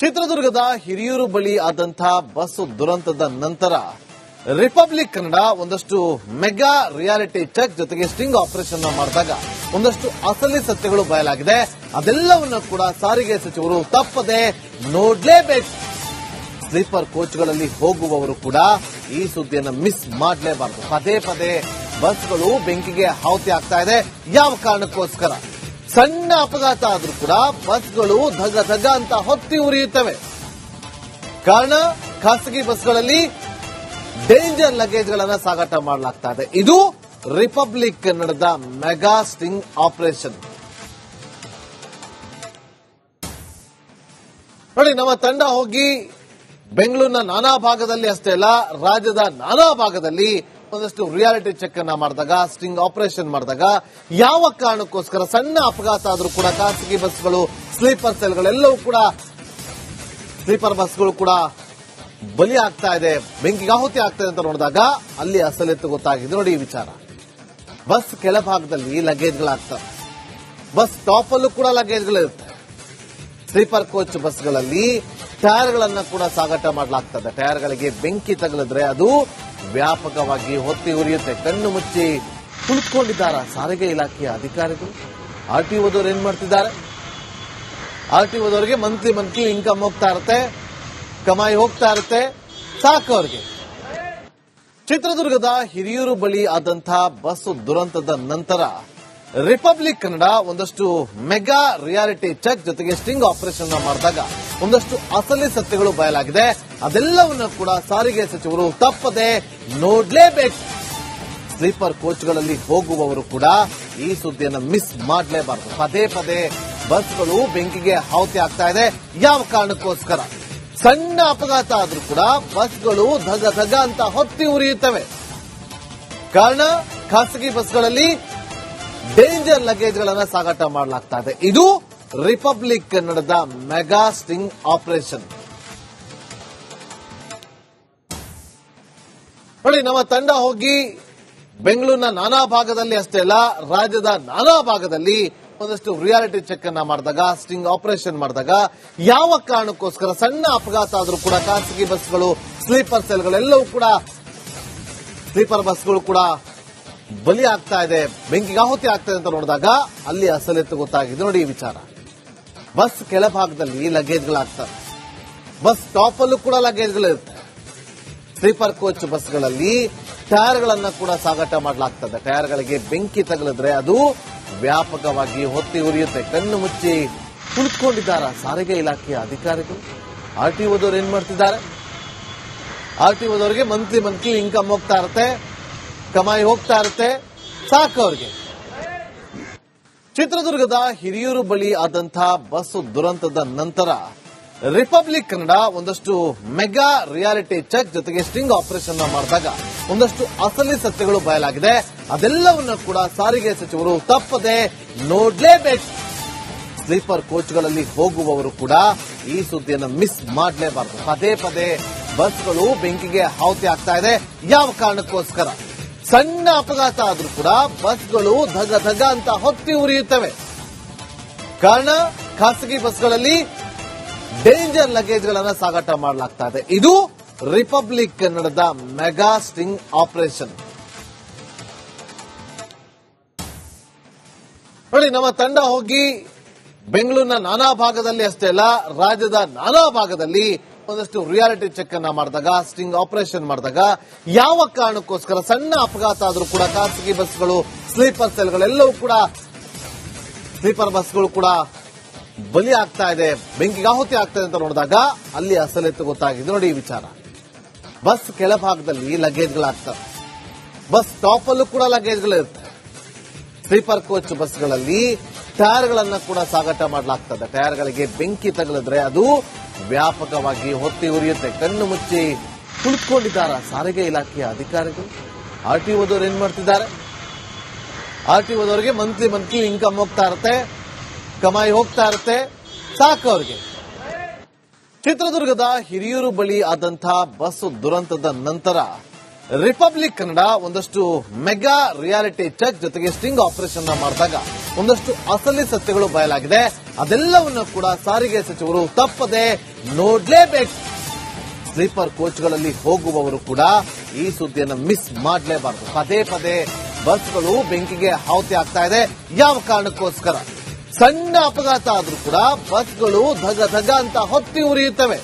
ಚಿತ್ರದುರ್ಗದ ಹಿರಿಯೂರು ಬಳಿ ಆದಂತಹ ಬಸ್ ದುರಂತದ ನಂತರ ರಿಪಬ್ಲಿಕ್ ಕನ್ನಡ ಒಂದಷ್ಟು ಮೆಗಾ ರಿಯಾಲಿಟಿ ಚೆಕ್ ಜೊತೆಗೆ ಸ್ಟಿಂಗ್ ಆಪರೇಷನ್ ಮಾಡಿದಾಗ ಒಂದಷ್ಟು ಅಸಲಿ ಸತ್ಯಗಳು ಬಯಲಾಗಿದೆ. ಅದೆಲ್ಲವನ್ನ ಕೂಡ ಸಾರಿಗೆ ಸಚಿವರು ತಪ್ಪದೆ ನೋಡಲೇಬೇಕು. ಸ್ಲೀಪರ್ ಕೋಚ್ಗಳಲ್ಲಿ ಹೋಗುವವರು ಕೂಡ ಈ ಸುದ್ದಿಯನ್ನು ಮಿಸ್ ಮಾಡಲೇಬಾರದು. ಪದೇ ಪದೇ ಬಸ್ಗಳು ಬೆಂಕಿಗೆ ಆಹುತಿ ಆಗ್ತಾ ಇದೆ. ಯಾವ ಕಾರಣಕ್ಕೋಸ್ಕರ? ಸಣ್ಣ ಅಪಘಾತ ಆದ್ರೂ ಕೂಡ ಬಸ್ಗಳು ಧಗ ಧಗ ಅಂತ ಹೊತ್ತಿ ಉರಿಯುತ್ತವೆ. ಕಾರಣ ಖಾಸಗಿ ಬಸ್ಗಳಲ್ಲಿ ಡೇಂಜರ್ ಲಗೇಜ್ಗಳನ್ನು ಸಾಗಾಟ ಮಾಡಲಾಗ್ತಾ ಇದೆ. ಇದು ರಿಪಬ್ಲಿಕ್ ಕನ್ನಡದ ಮೆಗಾ ಸ್ಟಿಂಗ್ ಆಪರೇಷನ್. ನೋಡಿ, ನಮ್ಮ ತಂಡ ಹೋಗಿ ಬೆಂಗಳೂರಿನ ನಾನಾ ಭಾಗದಲ್ಲಿ ಅಷ್ಟೇ ಅಲ್ಲ, ರಾಜ್ಯದ ನಾನಾ ಭಾಗದಲ್ಲಿ ಒಂದಷ್ಟು ರಿಯಾಲಿಟಿ ಚೆಕ್ ಅನ್ನ ಮಾಡಿದಾಗ, ಸ್ಟಿಂಗ್ ಆಪರೇಷನ್ ಮಾಡಿದಾಗ, ಯಾವ ಕಾರಣಕ್ಕೋಸ್ಕರ ಸಣ್ಣ ಅಪಘಾತ ಆದ್ರೂ ಕೂಡ ಖಾಸಗಿ ಬಸ್ಗಳು, ಸ್ಲೀಪರ್ ಸೆಲ್ಗಳೆಲ್ಲವೂ ಕೂಡ, ಸ್ಲೀಪರ್ ಬಸ್ಗಳು ಕೂಡ ಬಲಿ ಆಗ್ತಾ ಇದೆ, ಬೆಂಕಿಗೆ ಆಹುತಿ ಆಗ್ತಾ ಇದೆ ಅಂತ ನೋಡಿದಾಗ ಅಲ್ಲಿ ಅಸಲಿತ್ತು ಗೊತ್ತಾಗಿದೆ. ನೋಡಿ ಈ ವಿಚಾರ. ಬಸ್ ಕೆಳಭಾಗದಲ್ಲಿ ಲಗೇಜ್ಗಳಾಗ್ತವೆ, ಬಸ್ ಟಾಪ್ ಅಲ್ಲೂ ಕೂಡ ಲಗೇಜ್ಗಳಿರುತ್ತೆ. ಸ್ಲೀಪರ್ ಕೋಚ್ ಬಸ್ಗಳಲ್ಲಿ ಟೈರ್ಗಳನ್ನ ಕೂಡ ಸಾಗಾಟ ಮಾಡಲಾಗ್ತದೆ. ಟೈರ್ಗಳಿಗೆ ಬೆಂಕಿ ತಗಲಿದ್ರೆ ಅದು ವ್ಯಾಪಕವಾಗಿ ಹೊತ್ತಿ ಉರಿಯುತ್ತೆ. ಕಣ್ಣು ಮುಚ್ಚಿ ಕುಳಿತುಕೊಂಡಿದ್ದಾರೆ ಸಾರಿಗೆ ಇಲಾಖೆಯ ಅಧಿಕಾರಿಗಳು. ಆರ್ಟಿಒದವರು ಏನ್ ಮಾಡ್ತಿದ್ದಾರೆ? ಆರ್ಟಿಒದವರಿಗೆ ಮಂತ್ಲಿ ಇನ್ಕಮ್ ಹೋಗ್ತಾ ಇರುತ್ತೆ, ಕಮಾಯಿ ಹೋಗ್ತಾ ಇರುತ್ತೆ, ಸಾಕು ಅವ್ರಿಗೆ. ಚಿತ್ರದುರ್ಗದ ಹಿರಿಯೂರು ಬಳಿ ಆದಂತಹ ಬಸ್ ದುರಂತದ ನಂತರ ರಿಪಬ್ಲಿಕ್ ಕನ್ನಡ ಒಂದಷ್ಟು ಮೆಗಾ ರಿಯಾಲಿಟಿ ಚೆಕ್ ಜೊತೆಗೆ ಸ್ಟಿಂಗ್ ಆಪರೇಷನ್ ಮಾಡಿದಾಗ ಒಂದಷ್ಟು ಅಸಲಿ ಸತ್ಯಗಳು ಬಯಲಾಗಿದೆ. ಅದೆಲ್ಲವನ್ನ ಕೂಡ ಸಾರಿಗೆ ಸಚಿವರು ತಪ್ಪದೆ ನೋಡಲೇಬೇಕು. ಸ್ಲೀಪರ್ ಕೋಚ್ಗಳಲ್ಲಿ ಹೋಗುವವರು ಕೂಡ ಈ ಸುದ್ದಿಯನ್ನು ಮಿಸ್ ಮಾಡಲೇಬಾರದು. ಪದೇ ಪದೇ ಬಸ್ಗಳು ಬೆಂಕಿಗೆ ಆಹುತಿ ಆಗ್ತಾ ಇದೆ. ಯಾವ ಕಾರಣಕ್ಕೋಸ್ಕರ? ಸಣ್ಣ ಅಪಘಾತ ಆದ್ರೂ ಕೂಡ ಬಸ್ಗಳು ಧಗ ಧಗ ಅಂತ ಹೊತ್ತಿ ಉರಿಯುತ್ತವೆ. ಕಾರಣ ಖಾಸಗಿ ಬಸ್ಗಳಲ್ಲಿ ಡೇಂಜರ್ ಲಗೇಜ್ಗಳನ್ನು ಸಾಗಾಟ ಮಾಡಲಾಗ್ತಾ ಇದೆ. ಇದು ರಿಪಬ್ಲಿಕ್ ಕನ್ನಡದ ಮೆಗಾ ಸ್ಟಿಂಗ್ ಆಪರೇಷನ್. ನೋಡಿ, ನಮ್ಮ ತಂಡ ಹೋಗಿ ಬೆಂಗಳೂರಿನ ನಾನಾ ಭಾಗದಲ್ಲಿ ಅಷ್ಟೇ ಅಲ್ಲ, ರಾಜ್ಯದ ನಾನಾ ಭಾಗದಲ್ಲಿ ಒಂದಷ್ಟು ರಿಯಾಲಿಟಿ ಚೆಕ್ ಅನ್ನ ಮಾಡಿದಾಗ, ಸ್ಟಿಂಗ್ ಆಪರೇಷನ್ ಮಾಡಿದಾಗ, ಯಾವ ಕಾರಣಕ್ಕೋಸ್ಕರ ಸಣ್ಣ ಅಪಘಾತ ಆದ್ರೂ ಕೂಡ ಖಾಸಗಿ ಬಸ್ಗಳು, ಸ್ಲೀಪರ್ ಸೆಲ್ಗಳೆಲ್ಲವೂ ಕೂಡ, ಸ್ಲೀಪರ್ ಬಸ್ಗಳು ಕೂಡ ಬಲಿ ಆಗ್ತಾ ಇದೆ, ಬೆಂಕಿಗೆ ಆಹುತಿ ಆಗ್ತಾ ಇದೆ ಅಂತ ನೋಡಿದಾಗ ಅಲ್ಲಿ ಅಸಲಿತ್ತು ಗೊತ್ತಾಗಿದೆ. ನೋಡಿ ಈ ವಿಚಾರ. ಬಸ್ ಕೆಳಭಾಗದಲ್ಲಿ ಲಗೇಜ್ಗಳಾಗ್ತವೆ, ಬಸ್ ಟಾಪ್ ಅಲ್ಲೂ ಕೂಡ ಲಗೇಜ್ಗಳಿರುತ್ತೆ. ಸ್ಲೀಪರ್ ಕೋಚ್ ಬಸ್ಗಳಲ್ಲಿ ಟೈರ್ಗಳನ್ನ ಕೂಡ ಸಾಗಾಟ ಮಾಡಲಾಗ್ತದೆ. ಟೈರ್ಗಳಿಗೆ ಬೆಂಕಿ ತಗಲಿದ್ರೆ ಅದು ವ್ಯಾಪಕವಾಗಿ ಹೊತ್ತಿ ಉರಿಯುತ್ತೆ. ಕಣ್ಣು ಮುಚ್ಚಿ ಕುಳಿತುಕೊಂಡಿದ್ದಾರೆ ಸಾರಿಗೆ ಇಲಾಖೆಯ ಅಧಿಕಾರಿಗಳು. ಆರ್ಟಿಒದವರು ಏನ್ ಮಾಡ್ತಿದ್ದಾರೆ? ಆರ್ಟಿಒದವರಿಗೆ ಮಂತ್ಲಿ ಇನ್ಕಮ್ ಹೋಗ್ತಾ ಇರುತ್ತೆ, ಕಮಾಯಿ ಹೋಗ್ತಾ ಇರುತ್ತೆ, ಸಾಕು ಅವ್ರಿಗೆ. ಚಿತ್ರದುರ್ಗದ ಹಿರಿಯೂರು ಬಳಿ ಆದಂತಹ ಬಸ್ ದುರಂತದ ನಂತರ ರಿಪಬ್ಲಿಕ್ ಕನ್ನಡ ಒಂದಷ್ಟು ಮೆಗಾ ರಿಯಾಲಿಟಿ ಚೆಕ್ ಜೊತೆಗೆ ಸ್ಟಿಂಗ್ ಆಪರೇಷನ್ ಮಾಡಿದಾಗ ಒಂದಷ್ಟು ಅಸಲಿ ಸತ್ಯಗಳು ಬಯಲಾಗಿದೆ. ಅದೆಲ್ಲವನ್ನ ಕೂಡ ಸಾರಿಗೆ ಸಚಿವರು ತಪ್ಪದೆ ನೋಡಲೇಬೇಕು. ಸ್ಲೀಪರ್ ಕೋಚ್ಗಳಲ್ಲಿ ಹೋಗುವವರು ಕೂಡ ಈ ಸುದ್ದಿಯನ್ನು ಮಿಸ್ ಮಾಡಲೇಬಾರದು. ಪದೇ ಪದೇ ಬಸ್ಗಳು ಬೆಂಕಿಗೆ ಆಹುತಿ ಆಗ್ತಾ ಇದೆ. ಯಾವ ಕಾರಣಕ್ಕೋಸ್ಕರ? ಸಣ್ಣ ಅಪಘಾತ ಆದ್ರೂ ಕೂಡ ಬಸ್ಗಳು ಧಗ ಧಗ ಅಂತ ಹೊತ್ತಿ ಉರಿಯುತ್ತವೆ. ಕಾರಣ ಖಾಸಗಿ ಬಸ್ಗಳಲ್ಲಿ ಡೇಂಜರ್ ಲಗೇಜ್ಗಳನ್ನು ಸಾಗಾಟ ಮಾಡಲಾಗ್ತಾ ಇದೆ. ಇದು ರಿಪಬ್ಲಿಕ್ ಕನ್ನಡದ ಮೆಗಾ ಸ್ಟಿಂಗ್ ಆಪರೇಷನ್. ನೋಡಿ, ನಮ್ಮ ತಂಡ ಹೋಗಿ ಬೆಂಗಳೂರಿನ ನಾನಾ ಭಾಗದಲ್ಲಿ ಅಷ್ಟೇ ಅಲ್ಲ, ರಾಜ್ಯದ ನಾನಾ ಭಾಗದಲ್ಲಿ ಒಂದಷ್ಟು ರಿಯಾಲಿಟಿ ಚೆಕ್ ಅನ್ನ ಮಾಡಿದಾಗ, ಸ್ಟಿಂಗ್ ಆಪರೇಷನ್ ಮಾಡಿದಾಗ, ಯಾವ ಕಾರಣಕ್ಕೋಸ್ಕರ ಸಣ್ಣ ಅಪಘಾತ ಆದ್ರೂ ಕೂಡ ಖಾಸಗಿ ಬಸ್ಗಳು, ಸ್ಲೀಪರ್ ಸೆಲ್ಗಳೆಲ್ಲವೂ ಕೂಡ, ಸ್ಲೀಪರ್ ಬಸ್ಗಳು ಕೂಡ ಬಲಿ ಆಗ್ತಾ ಇದೆ, ಬೆಂಕಿಗೆ ಆಹುತಿ ಆಗ್ತಾ ಇದೆ ಅಂತ ನೋಡಿದಾಗ ಅಲ್ಲಿ ಅಸಲಿತ್ತು ಗೊತ್ತಾಗಿದೆ. ನೋಡಿ ಈ ವಿಚಾರ. ಬಸ್ ಕೆಳಭಾಗದಲ್ಲಿ ಲಗೇಜ್ಗಳಾಗ್ತವೆ, ಬಸ್ ಟಾಪ್ ಅಲ್ಲೂ ಕೂಡ ಲಗೇಜ್ಗಳಿರುತ್ತೆ. ಸ್ಲೀಪರ್ ಕೋಚ್ ಬಸ್ಗಳಲ್ಲಿ ಟೈರ್ಗಳನ್ನ ಕೂಡ ಸಾಗಾಟ ಮಾಡಲಾಗ್ತದೆ. ಟೈರ್ಗಳಿಗೆ ಬೆಂಕಿ ತಗಲಿದ್ರೆ ಅದು ವ್ಯಾಪಕವಾಗಿ ಹೊತ್ತಿ ಉರಿಯುತ್ತೆ. ಕಣ್ಣು ಮುಚ್ಚಿ ಕುಳಿತುಕೊಂಡಿದ್ದಾರೆ ಸಾರಿಗೆ ಇಲಾಖೆಯ ಅಧಿಕಾರಿಗಳು. ಆರ್ಟಿಒದವರು ಏನ್ ಮಾಡ್ತಿದ್ದಾರೆ? ಆರ್ಟಿಒದವರಿಗೆ ಮಂತ್ಲಿ ಇನ್ಕಮ್ ಹೋಗ್ತಾ ಇರುತ್ತೆ, ಕಮಾಯಿ ಹೋಗ್ತಾ ಇರುತ್ತೆ, ಸಾಕು ಅವ್ರಿಗೆ. ಚಿತ್ರದುರ್ಗದ ಹಿರಿಯೂರು ಬಳಿ ಆದಂತಹ ಬಸ್ ದುರಂತದ ನಂತರ ರಿಪಬ್ಲಿಕ್ ಕನ್ನಡ ಒಂದಷ್ಟು ಮೆಗಾ ರಿಯಾಲಿಟಿ ಚೆಕ್ ಜೊತೆಗೆ ಸ್ಟಿಂಗ್ ಆಪರೇಷನ್ ಮಾಡಿದಾಗ ಒಂದಷ್ಟು ಅಸಲಿ ಸತ್ಯಗಳು ಬಯಲಾಗಿದೆ. ಅದೆಲ್ಲವನ್ನು ಕೂಡ ಸಾರಿಗೆ ಸಚಿವರು ತಪ್ಪದೆ ನೋಡ್ಲೇಬೇಕು. ಸ್ಲೀಪರ್ ಕೋಚ್ಗಳಲ್ಲಿ ಹೋಗುವವರು ಕೂಡ ಈ ಸುದ್ದಿಯನ್ನು ಮಿಸ್ ಮಾಡಲೇಬಾರದು. ಪದೇ ಪದೇ ಬಸ್ಗಳು ಬೆಂಕಿಗೆ ಆಹುತಿ ಆಗ್ತಾ ಇದೆ. ಯಾವ ಕಾರಣಕ್ಕೋಸ್ಕರ? ಸಣ್ಣ ಅಪಘಾತ ಆದ್ರೂ ಕೂಡ ಬಸ್ಗಳು ಧಗ ಧಗ ಅಂತ ಹೊತ್ತಿ ಉರಿಯುತ್ತವೆ.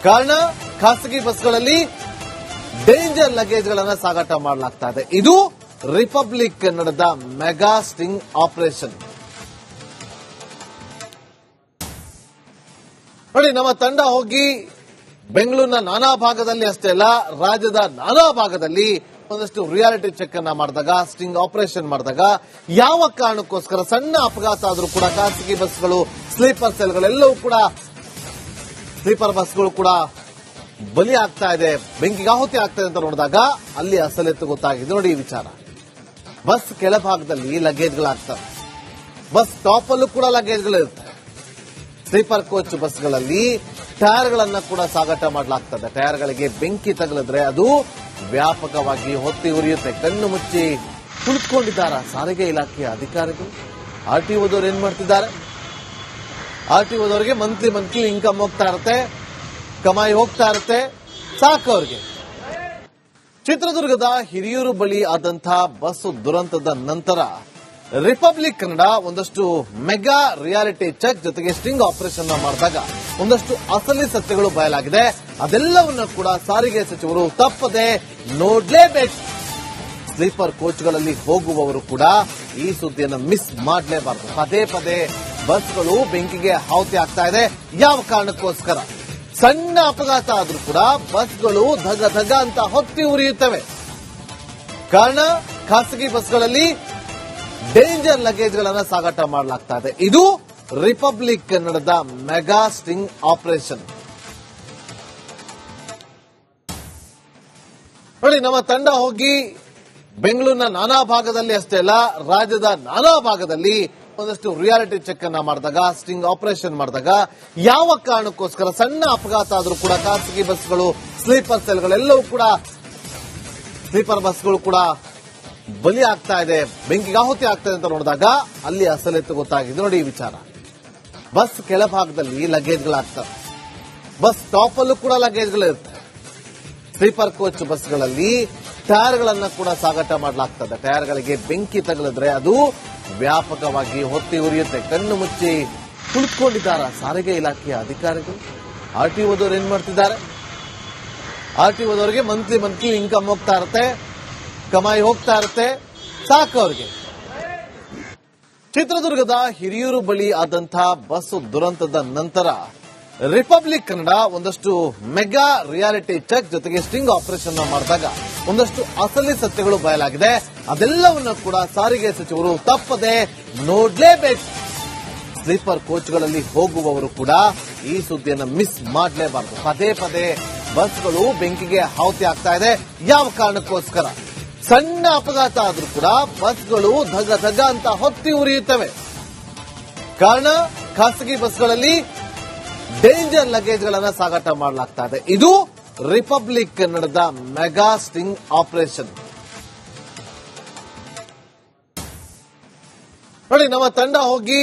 ಕಾರಣ ಖಾಸಗಿ ಬಸ್ಗಳಲ್ಲಿ ಡೇಂಜರ್ ಲಗೇಜ್ಗಳನ್ನು ಸಾಗಾಟ ಮಾಡಲಾಗ್ತಾ ಇದೆ. ಇದು ರಿಪಬ್ಲಿಕ್ ಕನ್ನಡದ ಮೆಗಾ ಸ್ಟಿಂಗ್ ಆಪರೇಷನ್. ನೋಡಿ, ನಮ್ಮ ತಂಡ ಹೋಗಿ ಬೆಂಗಳೂರಿನ ನಾನಾ ಭಾಗದಲ್ಲಿ ಅಷ್ಟೇ ಅಲ್ಲ, ರಾಜ್ಯದ ನಾನಾ ಭಾಗದಲ್ಲಿ ಒಂದಷ್ಟು ರಿಯಾಲಿಟಿ ಚೆಕ್ ಅನ್ನ ಮಾಡಿದಾಗ, ಸ್ಟಿಂಗ್ ಆಪರೇಷನ್ ಮಾಡಿದಾಗ, ಯಾವ ಕಾರಣಕ್ಕೋಸ್ಕರ ಸಣ್ಣ ಅಪಘಾತ ಆದ್ರೂ ಕೂಡ ಖಾಸಗಿ ಬಸ್ಗಳು, ಸ್ಲೀಪರ್ ಸೆಲ್ಗಳೆಲ್ಲವೂ ಕೂಡ, ಸ್ಲೀಪರ್ ಬಸ್ಗಳು ಕೂಡ ಬಲಿ ಆಗ್ತಾ ಇದೆ, ಬೆಂಕಿಗೆ ಆಹುತಿ ಆಗ್ತಾ ಇದೆ ಅಂತ ನೋಡಿದಾಗ ಅಲ್ಲಿ ಅಸಲೆತ್ತು ಗೊತ್ತಾಗಿದೆ. ನೋಡಿ ಈ ವಿಚಾರ. ಬಸ್ ಕೆಳಭಾಗದಲ್ಲಿ ಲಗೇಜ್ಗಳಾಗ್ತವೆ, ಬಸ್ ಟಾಪ್ ಅಲ್ಲೂ ಕೂಡ ಲಗೇಜ್ಗಳಿರುತ್ತೆ. ಸ್ಲೀಪರ್ ಕೋಚ್ ಬಸ್ಗಳಲ್ಲಿ ಟೈರ್ಗಳನ್ನ ಕೂಡ ಸಾಗಾಟ ಮಾಡಲಾಗ್ತದೆ. ಟೈರ್ಗಳಿಗೆ ಬೆಂಕಿ ತಗಲಿದ್ರೆ ಅದು ವ್ಯಾಪಕವಾಗಿ ಹೊತ್ತಿ ಉರಿಯುತ್ತೆ. ಕಣ್ಣು ಮುಚ್ಚಿ ಕುಳಿತುಕೊಂಡಿದ್ದಾರೆ ಸಾರಿಗೆ ಇಲಾಖೆಯ ಅಧಿಕಾರಿಗಳು. ಆರ್ಟಿಒದವರು ಏನ್ ಮಾಡ್ತಿದ್ದಾರೆ? ಆರ್ಟಿಒದವರಿಗೆ ಮಂತ್ಲಿ ಇನ್ಕಮ್ ಹೋಗ್ತಾ ಇರುತ್ತೆ, ಕಮಾಯಿ ಹೋಗ್ತಾ ಇರುತ್ತೆ, ಸಾಕು ಅವ್ರಿಗೆ. ಚಿತ್ರದುರ್ಗದ ಹಿರಿಯೂರು ಬಳಿ ಆದಂತಹ ಬಸ್ ದುರಂತದ ನಂತರ ರಿಪಬ್ಲಿಕ್ ಕನ್ನಡ ಒಂದಷ್ಟು ಮೆಗಾ ರಿಯಾಲಿಟಿ ಚೆಕ್ ಜೊತೆಗೆ ಸ್ಟಿಂಗ್ ಆಪರೇಷನ್ ಮಾಡಿದಾಗ ಒಂದಷ್ಟು ಅಸಲಿ ಸತ್ಯಗಳು ಬಯಲಾಗಿದೆ. ಅದೆಲ್ಲವನ್ನ ಕೂಡ ಸಾರಿಗೆ ಸಚಿವರು ತಪ್ಪದೆ ನೋಡ್ಲೇಬೇಕು. ಸ್ಲೀಪರ್ ಕೋಚ್ಗಳಲ್ಲಿ ಹೋಗುವವರು ಕೂಡ ಈ ಸುದ್ದಿಯನ್ನು ಮಿಸ್ ಮಾಡಲೇಬಾರದು. ಪದೇ ಪದೇ ಬಸ್ಗಳು ಬೆಂಕಿಗೆ ಆಹುತಿ ಆಗ್ತಾ ಇದೆ. ಯಾವ ಕಾರಣಕ್ಕೋಸ್ಕರ? ಸಣ್ಣ ಅಪಘಾತ ಆದ್ರೂ ಕೂಡ ಬಸ್ಗಳು ಧಗ ಧಗ ಅಂತ ಹೊತ್ತಿ ಉರಿಯುತ್ತವೆ. ಕಾರಣ ಖಾಸಗಿ ಬಸ್ಗಳಲ್ಲಿ ಡೇಂಜರ್ ಲಗೇಜ್ಗಳನ್ನು ಸಾಗಾಟ ಮಾಡಲಾಗ್ತಾ ಇದೆ. ಇದು ರಿಪಬ್ಲಿಕ್ ಕನ್ನಡದ ಮೆಗಾ ಸ್ಟಿಂಗ್ ಆಪರೇಷನ್. ನೋಡಿ, ನಮ್ಮ ತಂಡ ಹೋಗಿ ಬೆಂಗಳೂರಿನ ನಾನಾ ಭಾಗದಲ್ಲಿ ಅಷ್ಟೇ ಅಲ್ಲ, ರಾಜ್ಯದ ನಾನಾ ಭಾಗದಲ್ಲಿ ಒಂದಷ್ಟು ರಿಯಾಲಿಟಿ ಚೆಕ್ ಅನ್ನ ಮಾಡಿದಾಗ, ಸ್ಟಿಂಗ್ ಆಪರೇಷನ್ ಮಾಡಿದಾಗ, ಯಾವ ಕಾರಣಕ್ಕೋಸ್ಕರ ಸಣ್ಣ ಅಪಘಾತ ಆದ್ರೂ ಕೂಡ ಖಾಸಗಿ ಬಸ್ಗಳು, ಸ್ಲೀಪರ್ ಸೆಲ್ಗಳೆಲ್ಲವೂ ಕೂಡ, ಸ್ಲೀಪರ್ ಬಸ್ಗಳು ಕೂಡ ಬಲಿ ಆಗ್ತಾ ಇದೆ, ಬೆಂಕಿಗೆ ಆಹುತಿ ಆಗ್ತಾ ಇದೆ ಅಂತ ನೋಡಿದಾಗ ಅಲ್ಲಿ ಅಸಲೆತ್ತು ಗೊತ್ತಾಗಿದೆ. ನೋಡಿ ಈ ವಿಚಾರ. ಬಸ್ ಕೆಳಭಾಗದಲ್ಲಿ ಲಗೇಜ್ಗಳಾಗ್ತವೆ, ಬಸ್ ಟಾಪ್ ಅಲ್ಲೂ ಕೂಡ ಲಗೇಜ್ಗಳಿರುತ್ತೆ. ಸ್ಲೀಪರ್ ಕೋಚ್ ಬಸ್ಗಳಲ್ಲಿ ಟೈರ್ಗಳನ್ನ ಕೂಡ ಸಾಗಾಟ ಮಾಡಲಾಗ್ತದೆ. ಟೈರ್ಗಳಿಗೆ ಬೆಂಕಿ ತಗಲಿದ್ರೆ ಅದು ವ್ಯಾಪಕವಾಗಿ ಹೊತ್ತಿ ಉರಿಯುತ್ತೆ. ಕಣ್ಣು ಮುಚ್ಚಿ ಕುಳಿತುಕೊಂಡಿದ್ದಾರೆ ಸಾರಿಗೆ ಇಲಾಖೆಯ ಅಧಿಕಾರಿಗಳು. ಆರ್ಟಿಒದವರು ಏನ್ ಮಾಡ್ತಿದ್ದಾರೆ? ಆರ್ಟಿಒದವರಿಗೆ ಮಂತ್ಲಿ ಇನ್ಕಮ್ ಹೋಗ್ತಾ ಇರುತ್ತೆ, ಕಮಾಯಿ ಹೋಗ್ತಾ ಇರುತ್ತೆ, ಸಾಕು ಅವ್ರಿಗೆ. ಚಿತ್ರದುರ್ಗದ ಹಿರಿಯೂರು ಬಳಿ ಆದಂತಹ ಬಸ್ ದುರಂತದ ನಂತರ ರಿಪಬ್ಲಿಕ್ ಕನ್ನಡ ಒಂದಷ್ಟು ಮೆಗಾ ರಿಯಾಲಿಟಿ ಚೆಕ್ ಜೊತೆಗೆ ಸ್ಟಿಂಗ್ ಆಪರೇಷನ್ ಮಾಡಿದಾಗ ಒಂದಷ್ಟು ಅಸಲಿ ಸತ್ಯಗಳು ಬಯಲಾಗಿದೆ. ಅದೆಲ್ಲವನ್ನ ಕೂಡ ಸಾರಿಗೆ ಸಚಿವರು ತಪ್ಪದೆ ನೋಡ್ಲೇಬೇಕು. ಸ್ಲೀಪರ್ ಕೋಚ್ಗಳಲ್ಲಿ ಹೋಗುವವರು ಕೂಡ ಈ ಸುದ್ದಿಯನ್ನು ಮಿಸ್ ಮಾಡಲೇಬಾರದು. ಪದೇ ಪದೇ ಬಸ್ಗಳು ಬೆಂಕಿಗೆ ಆಹುತಿ ಆಗ್ತಾ ಇದೆ. ಯಾವ ಕಾರಣಕ್ಕೋಸ್ಕರ? ಸಣ್ಣ ಅಪಘಾತ ಆದ್ರೂ ಕೂಡ ಬಸ್ಗಳು ಧಗ ಧಗ ಅಂತ ಹೊತ್ತಿ ಉರಿಯುತ್ತವೆ. ಕಾರಣ ಖಾಸಗಿ ಬಸ್ಗಳಲ್ಲಿ ಡೇಂಜರ್ ಲಗೇಜ್ಗಳನ್ನು ಸಾಗಾಟ ಮಾಡಲಾಗ್ತಾ ಇದೆ. ಇದು ರಿಪಬ್ಲಿಕ್ ಕನ್ನಡದ ಮೆಗಾ ಸ್ಟಿಂಗ್ ಆಪರೇಷನ್. ನೋಡಿ, ನಮ್ಮ ತಂಡ ಹೋಗಿ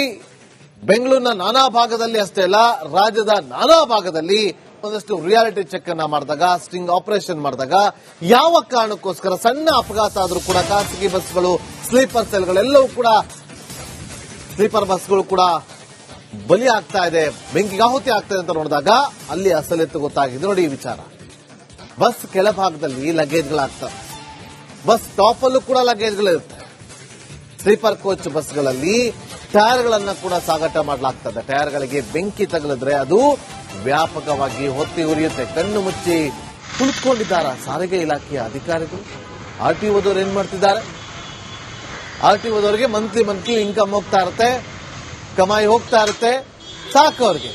ಬೆಂಗಳೂರಿನ ನಾನಾ ಭಾಗದಲ್ಲಿ ಅಷ್ಟೇ ಅಲ್ಲ, ರಾಜ್ಯದ ನಾನಾ ಭಾಗದಲ್ಲಿ ಒಂದಷ್ಟು ರಿಯಾಲಿಟಿ ಚೆಕ್ ಅನ್ನ ಮಾಡಿದಾಗ, ಸ್ಟಿಂಗ್ ಆಪರೇಷನ್ ಮಾಡಿದಾಗ, ಯಾವ ಕಾರಣಕ್ಕೋಸ್ಕರ ಸಣ್ಣ ಅಪಘಾತ ಆದ್ರೂ ಕೂಡ ಖಾಸಗಿ ಬಸ್ಗಳು, ಸ್ಲೀಪರ್ ಸೆಲ್ಗಳೆಲ್ಲವೂ ಕೂಡ, ಸ್ಲೀಪರ್ ಬಸ್ಗಳು ಕೂಡ ಬಲಿ ಆಗ್ತಾ ಇದೆ, ಬೆಂಕಿಗೆ ಆಹುತಿ ಆಗ್ತಾ ಇದೆ ಅಂತ ನೋಡಿದಾಗ ಅಲ್ಲಿ ಅಸಲೆತ್ತು ಗೊತ್ತಾಗಿದೆ. ನೋಡಿ ಈ ವಿಚಾರ. ಬಸ್ ಕೆಳಭಾಗದಲ್ಲಿ ಲಗೇಜ್ಗಳಾಗ್ತವೆ, ಬಸ್ ಟಾಪ್ ಅಲ್ಲೂ ಕೂಡ ಲಗೇಜ್ಗಳಿರುತ್ತೆ. ಸ್ಲೀಪರ್ ಕೋಚ್ ಬಸ್ಗಳಲ್ಲಿ ಟೈರ್ಗಳನ್ನ ಕೂಡ ಸಾಗಾಟ ಮಾಡಲಾಗ್ತದೆ. ಟೈರ್ಗಳಿಗೆ ಬೆಂಕಿ ತಗಲಿದ್ರೆ ಅದು ವ್ಯಾಪಕವಾಗಿ ಹೊತ್ತಿ ಉರಿಯುತ್ತೆ. ಕಣ್ಣು ಮುಚ್ಚಿ ಕುಳಿತುಕೊಂಡಿದ್ದಾರೆ ಸಾರಿಗೆ ಇಲಾಖೆಯ ಅಧಿಕಾರಿಗಳು. ಆರ್ಟಿಒದವರು ಏನ್ ಮಾಡ್ತಿದ್ದಾರೆ? ಆರ್ಟಿಒದವರಿಗೆ ಮಂತ್ಲಿ ಇನ್ಕಮ್ ಹೋಗ್ತಾ ಇರುತ್ತೆ, ಕಮಾಯಿ ಹೋಗ್ತಾ ಇರುತ್ತೆ, ಸಾಕು ಅವ್ರಿಗೆ.